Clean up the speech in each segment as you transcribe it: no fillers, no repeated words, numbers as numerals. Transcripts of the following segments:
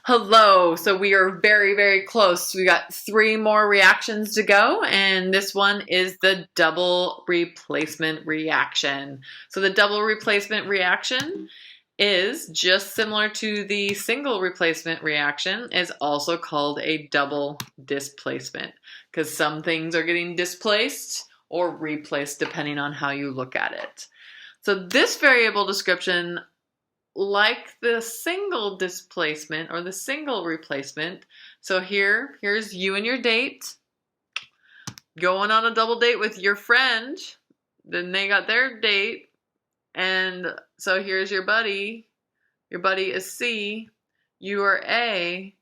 Hello. So we are very, very close. We got three more reactions to go, and this one is the double replacement reaction. So the double replacement reaction is just similar to the single replacement reaction, is also called a double displacement because some things are getting displaced or replaced depending on how you look at it. So this variable description, like the single displacement or the single replacement. So here's you and your date going on a double date with your friend. Then they got their date. And so here's your buddy. Your buddy is C. You are A.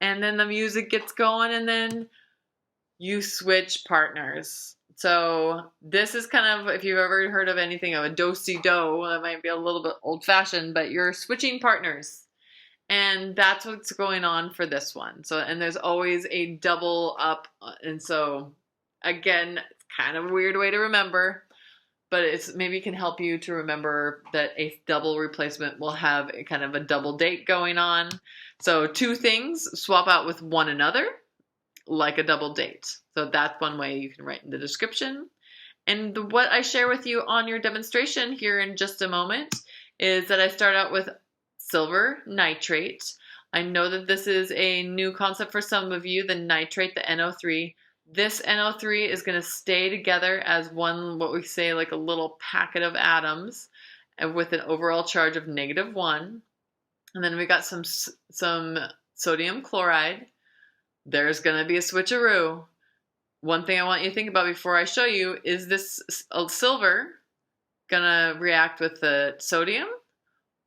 And then the music gets going and then you switch partners. So this is kind of, if you've ever heard of anything of a do-si-do, that might be a little bit old-fashioned, but you're switching partners. And that's what's going on for this one. So, and there's always a double up. And so, again, it's kind of a weird way to remember, but it's maybe can help you to remember that a double replacement will have a kind of a double date going on. So two things swap out with one another, like a double date. So that's one way you can write in the description. And what I share with you on your demonstration here in just a moment is that I start out with silver nitrate. I know that this is a new concept for some of you, the nitrate, the NO3. This NO3 is going to stay together as one, what we say, like a little packet of atoms with an overall charge of -1. And then we got some sodium chloride. There's going to be a switcheroo. One thing I want you to think about before I show you is this silver going to react with the sodium,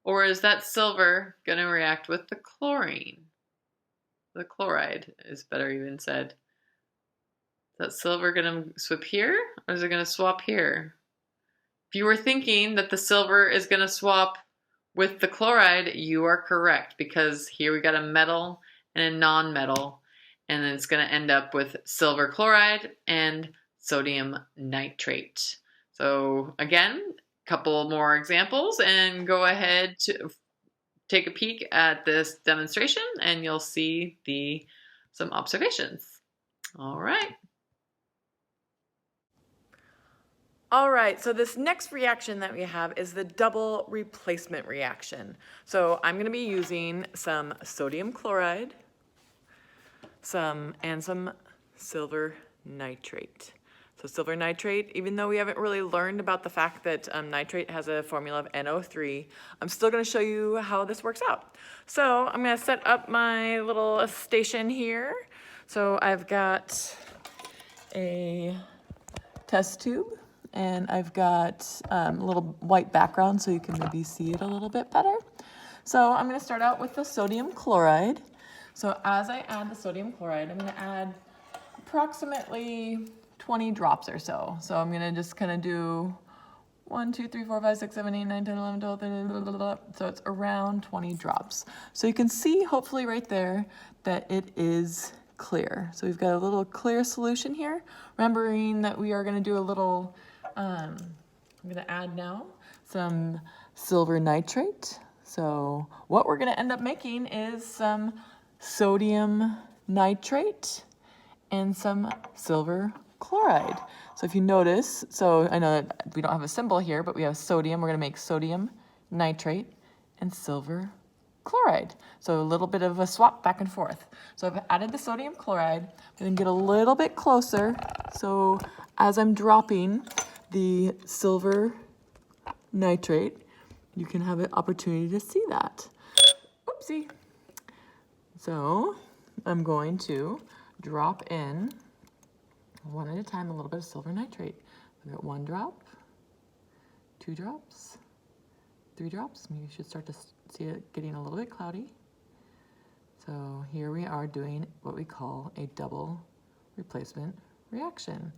or is that silver going to react with the chlorine? The chloride is better even said. Is that silver going to swap here, or is it going to swap here? If you were thinking that the silver is going to swap with the chloride, you are correct, because here we got a metal and a non-metal. And then it's going to end up with silver chloride and sodium nitrate. So again, a couple more examples, and go ahead to take a peek at this demonstration and you'll see some observations. All right. All right, so this next reaction that we have is the double replacement reaction. So I'm going to be using some sodium chloride, some silver nitrate. So silver nitrate, even though we haven't really learned about the fact that nitrate has a formula of NO3, I'm still going to show you how this works out. So I'm going to set up my little station here. So I've got a test tube, and I've got a little white background so you can maybe see it a little bit better. So I'm going to start out with the sodium chloride. So as I add the sodium chloride, I'm going to add approximately 20 drops or so. So I'm going to just kind of do 1, 2, 3, 4, 5, 6, 7, 8, 9, 10, 11, 12, 13, blah, blah, blah. So it's around 20 drops. So you can see hopefully right there that it is clear. So we've got a little clear solution here. Remembering that we are going to do a little, I'm going to add now some silver nitrate. So what we're going to end up making is some sodium nitrate and some silver chloride. So if you notice, so I know that we don't have a symbol here, but we have sodium. We're going to make sodium nitrate and silver chloride. So a little bit of a swap back and forth. So I've added the sodium chloride. I'm going to get a little bit closer. So as I'm dropping the silver nitrate, you can have an opportunity to see that. Oopsie. So I'm going to drop in one at a time a little bit of silver nitrate. I've got 1 drop, 2 drops, 3 drops. You should start to see it getting a little bit cloudy. So here we are doing what we call a double replacement reaction.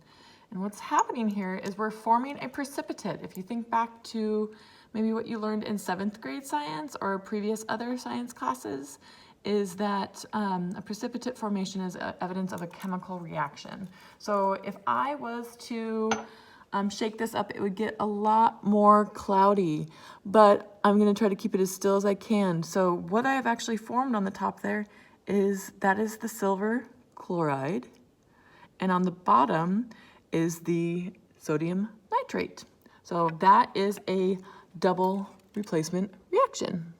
And what's happening here is we're forming a precipitate. If you think back to maybe what you learned in 7th grade science or previous other science classes, is that a precipitate formation is evidence of a chemical reaction. So if I was to shake this up, it would get a lot more cloudy, but I'm gonna try to keep it as still as I can. So what I have actually formed on the top there is, that is the silver chloride, and on the bottom is the sodium nitrate. So that is a double replacement reaction.